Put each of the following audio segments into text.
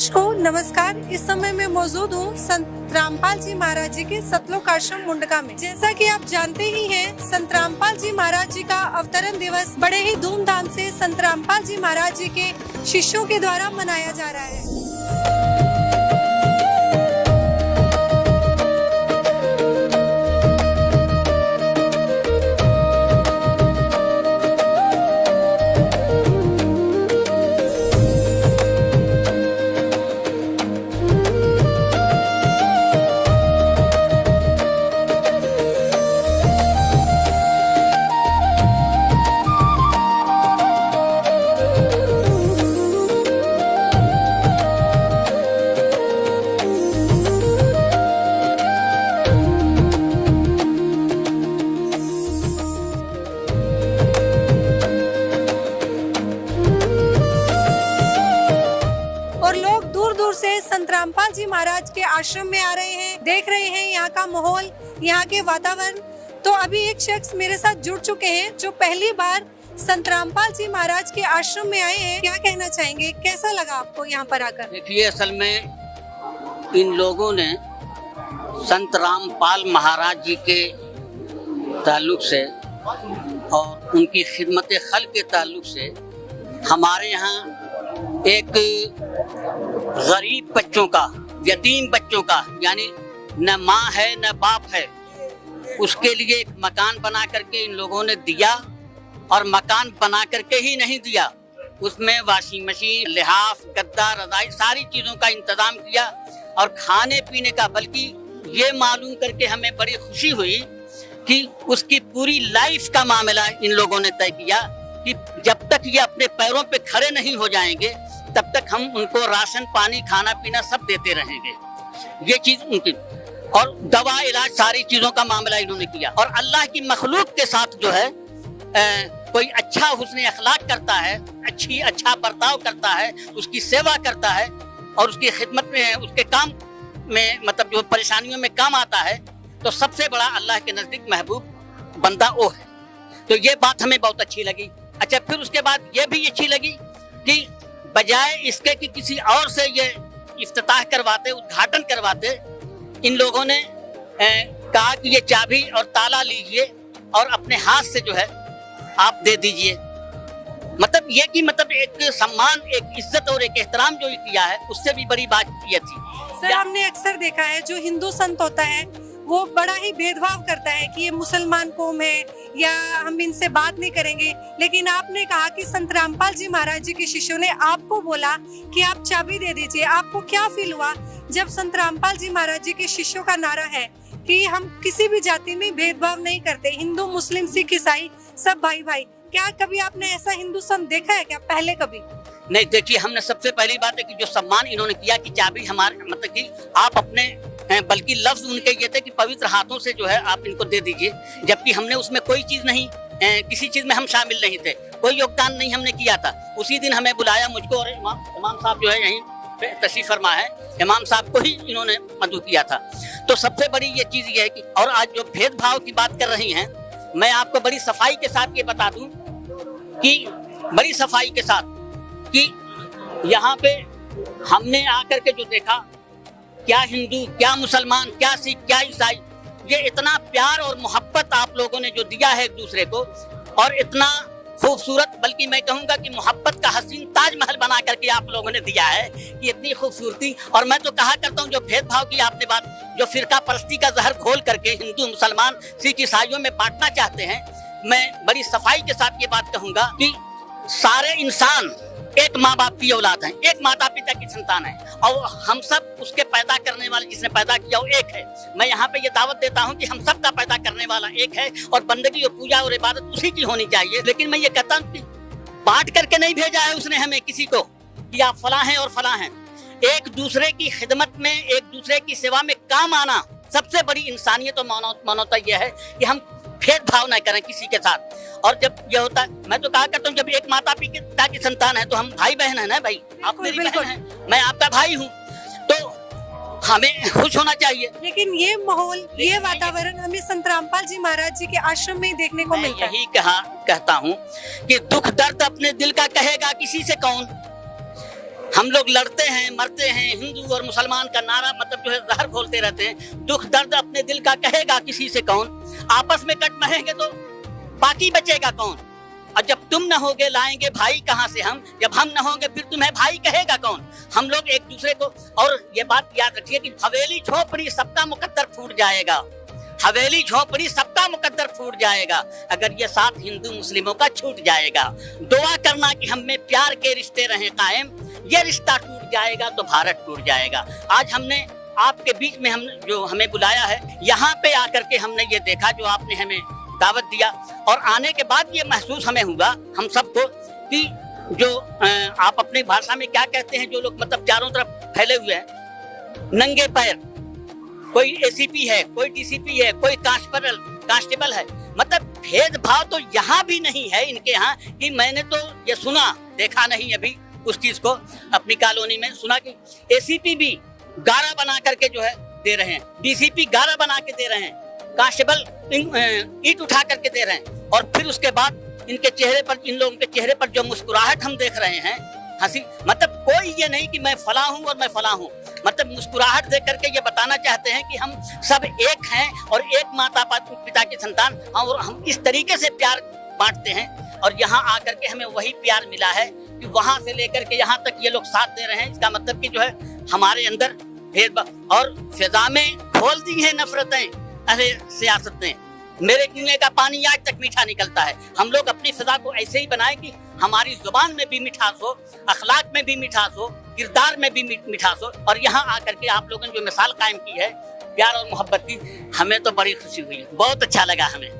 को नमस्कार। इस समय मैं मौजूद हूँ संत रामपाल जी महाराज जी के सतलोक आश्रम मुंडका में। जैसा कि आप जानते ही हैं, संत रामपाल जी महाराज जी का अवतरण दिवस बड़े ही धूमधाम से संत रामपाल जी महाराज जी के शिष्यों के द्वारा मनाया जा रहा है। और लोग दूर दूर से संत रामपाल जी महाराज के आश्रम में आ रहे हैं, देख रहे हैं यहाँ का माहौल, यहाँ के वातावरण। तो अभी एक शख्स मेरे साथ जुड़ चुके हैं जो पहली बार संत रामपाल जी महाराज के आश्रम में आए हैं। क्या कहना चाहेंगे, कैसा लगा आपको यहाँ पर आकर? देखिए, असल में इन लोगों ने संत रामपाल महाराज जी के ताल्लुक से और उनकी खिदमत खल के ताल्लुक से हमारे यहाँ एक गरीब बच्चों का, यतीम बच्चों का, यानी न माँ है न बाप है, उसके लिए एक मकान बना करके इन लोगों ने दिया। और मकान बना करके ही नहीं दिया, उसमें वॉशिंग मशीन, लिहाफ, गद्दा, रजाई, सारी चीजों का इंतजाम किया और खाने पीने का। बल्कि ये मालूम करके हमें बड़ी खुशी हुई कि उसकी पूरी लाइफ का मामला इन लोगों ने तय किया कि जब तक ये अपने पैरों पे खड़े नहीं हो जाएंगे तब तक हम उनको राशन पानी खाना पीना सब देते रहेंगे। ये चीज उनकी, और दवा इलाज सारी चीजों का मामला इन्होंने किया। और अल्लाह की मखलूक के साथ जो है कोई अच्छा हुस्न अखलाक करता है, अच्छा बर्ताव करता है, उसकी सेवा करता है और उसकी खिदमत में, उसके काम में, मतलब जो परेशानियों में काम आता है, तो सबसे बड़ा अल्लाह के नजदीक महबूब बंदा वो है। तो ये बात हमें बहुत अच्छी लगी। अच्छा, फिर उसके बाद ये भी अच्छी लगी कि बजाय इसके कि किसी और से ये इफ्तिताह करवाते, उद्घाटन करवाते, इन लोगों ने कहा कि ये चाबी और ताला लीजिए और अपने हाथ से जो है आप दे दीजिए। मतलब ये कि मतलब एक सम्मान, एक इज्जत और एक एहतराम जो किया है, उससे भी बड़ी बात ये थी। सर, हमने अक्सर देखा है जो हिंदू संत होता है वो बड़ा ही भेदभाव करता है कि ये मुसलमान कौम है या हम इनसे बात नहीं करेंगे। लेकिन आपने कहा कि संत रामपाल जी महाराज जी के शिष्यों ने आपको बोला कि आप चाबी दे दीजिए। आपको क्या फील हुआ जब संत रामपाल जी महाराज जी के शिष्यों का नारा है कि हम किसी भी जाति में भेदभाव नहीं करते, हिंदू मुस्लिम सिख ईसाई सब भाई भाई? क्या कभी आपने ऐसा हिंदू संत देखा है क्या पहले कभी? नहीं, देखिए, हमने सबसे पहली बात है कि जो सम्मान इन्होंने किया कि चाबी हमारे, मतलब कि आप अपने, बल्कि लफ्ज उनके ये थे कि पवित्र हाथों से जो है आप इनको दे दीजिए। जबकि हमने उसमें कोई चीज नहीं, किसी चीज में हम शामिल नहीं थे, कोई योगदान नहीं हमने किया था। उसी दिन हमें बुलाया, मुझको और इमाम साहब जो है यहीं पे तशरीफ फरमा है, इमाम साहब को ही इन्होंने मदऊ किया था। तो सबसे बड़ी ये चीज ये है कि, और आज जो भेदभाव की बात कर रही हैं, मैं आपको बड़ी सफाई के साथ ये बता दूं कि बड़ी सफाई के साथ कि यहाँ पे हमने आकर के जो देखा, क्या हिंदू, क्या मुसलमान, क्या सिख, क्या ईसाई, ये इतना प्यार और मोहब्बत आप लोगों ने जो दिया है एक दूसरे को, और इतना खूबसूरत, बल्कि मैं कहूँगा कि मोहब्बत का हसीन ताजमहल बना करके आप लोगों ने दिया है कि इतनी खूबसूरती। और मैं तो कहा करता हूँ, जो भेदभाव की आपने बात, जो फिरका परस्ती का जहर घोल करके हिंदू मुसलमान सिख ईसाइयों में बांटना चाहते हैं, मैं बड़ी सफाई के साथ ये बात कहूँगा कि सारे इंसान एक माँ बाप की औलाद है, एक माता पिता की संतान है, और हम सब उसके पैदा करने वाले, जिसने पैदा किया वो एक है। मैं यहाँ पे ये दावत देता हूँ कि हम सब का पैदा करने वाला एक है और बंदगी और पूजा और इबादत उसी की होनी चाहिए। लेकिन मैं ये कहता हूँ कि बांट करके नहीं भेजा है उसने हमें किसी को कि आप फला हैं और फला हैं। एक दूसरे की खिदमत में, एक दूसरे की सेवा में काम आना सबसे बड़ी इंसानियत और मानवता यह है कि हम भेदभाव न करें किसी के साथ। और जब ये होता है, मैं तो कहा करता हूँ, जब एक माता पिता की संतान है तो हम भाई बहन है ना भाई, आप मेरी बहन है, मैं आपका भाई हूँ, तो हमें खुश होना चाहिए। लेकिन ये माहौल, ये वातावरण हमें संत रामपाल जी महाराज जी के आश्रम में ही देखने को मिलता है। यही कहता हूँ कि दुख दर्द अपने दिल का कहेगा किसी से कौन। हम लोग लड़ते हैं, मरते हैं, हिंदू और मुसलमान का नारा मतलब जो है जहर घोलते रहते हैं। दुख दर्द अपने दिल का कहेगा किसी से कौन, आपस में कट मरेंगे तो बाकी बचेगा कौन। और जब तुम न होगे लाएंगे भाई कहाँ से हम, जब हम न होंगे फिर तुम्हें भाई कहेगा कौन। हम लोग एक दूसरे को, और ये बात याद रखिए कि हवेली झोपड़ी सबका मुकद्दर फूट जाएगा, हवेली झोपड़ी सबका मुकद्दर फूट जाएगा अगर ये साथ हिंदू मुस्लिमों का छूट जाएगा। दुआ करना कि हम में प्यार के रिश्ते रहें कायम, ये रिश्ता टूट जाएगा तो भारत टूट जाएगा। आज हमने आपके बीच में हम जो हमें बुलाया है, यहाँ पे आकर के हमने ये देखा जो आपने हमें दावत दिया, और आने के बाद ये महसूस हमें हुआ हम सबको कि जो आप अपनी भाषा में क्या कहते हैं, जो लोग मतलब चारों तरफ फैले हुए हैं नंगे पैर, कोई एसीपी है, कोई डीसीपी है, कोई कांस्टेबल है, मतलब भेदभाव तो यहाँ भी नहीं है इनके यहाँ। कि मैंने तो ये सुना, देखा नहीं अभी उस चीज को, अपनी कॉलोनी में सुना कि एसीपी भी गारा बना करके जो है दे रहे हैं, डीसीपी गारा बना के दे रहे हैं, कांस्टेबल ईंट उठा करके दे रहे हैं। और फिर उसके बाद इनके चेहरे पर, इन लोगों के चेहरे पर जो मुस्कुराहट हम देख रहे हैं, हंसी, मतलब कोई ये नहीं कि मैं फला हूं और मैं फला हूं, मतलब मुस्कुराहट देख करके ये बताना चाहते हैं कि हम सब एक हैं और एक माता पिता की संतान, और हम इस तरीके से प्यार बांटते हैं। और यहाँ आकर के हमें वही प्यार मिला है कि वहां से लेकर के यहाँ तक ये लोग साथ दे रहे हैं। इसका मतलब कि जो है हमारे अंदर भेदभाव और फिजा में खोल दी है नफरतें, अरे सियासत ने। मेरे कुएं का पानी आज तक मीठा निकलता है। हम लोग अपनी फिजा को ऐसे ही बनाए कि हमारी जुबान में भी मिठास हो, अखलाक में भी मिठास हो, किरदार में भी मिठास हो। और यहाँ आकर के आप लोगों ने जो मिसाल कायम की है प्यार और मोहब्बत की, हमें तो बड़ी खुशी हुई, बहुत अच्छा लगा हमें।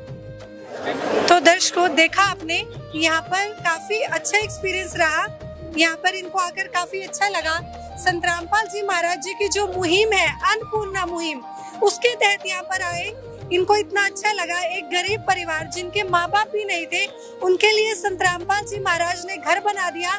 तो दर्शकों, देखा आपने, यहाँ पर काफी अच्छा एक्सपीरियंस रहा, यहाँ पर इनको आकर काफी अच्छा लगा। संत रामपाल जी महाराज जी की जो मुहिम है, अन्नपूर्णा मुहिम, उसके तहत यहाँ पर आए, इनको इतना अच्छा लगा। एक गरीब परिवार जिनके माँ बाप भी नहीं थे, उनके लिए संत रामपाल जी महाराज ने घर बना दिया,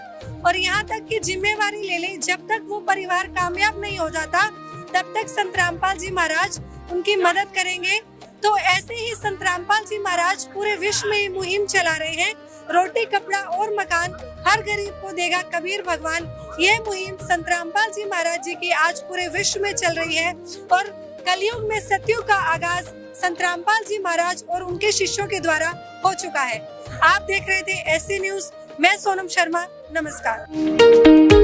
और यहाँ तक की जिम्मेवारी ले ली, जब तक वो परिवार कामयाब नहीं हो जाता तब तक संत रामपाल जी महाराज उनकी मदद करेंगे। तो ऐसे ही संत रामपाल जी महाराज पूरे विश्व में मुहिम चला रहे हैं, रोटी कपड़ा और मकान हर गरीब को देगा कबीर भगवान। ये मुहिम संत रामपाल जी महाराज जी की आज पूरे विश्व में चल रही है, और कलयुग में सतयुग का आगाज संत रामपाल जी महाराज और उनके शिष्यों के द्वारा हो चुका है। आप देख रहे थे ऐसी न्यूज, मैं सोनम शर्मा, नमस्कार।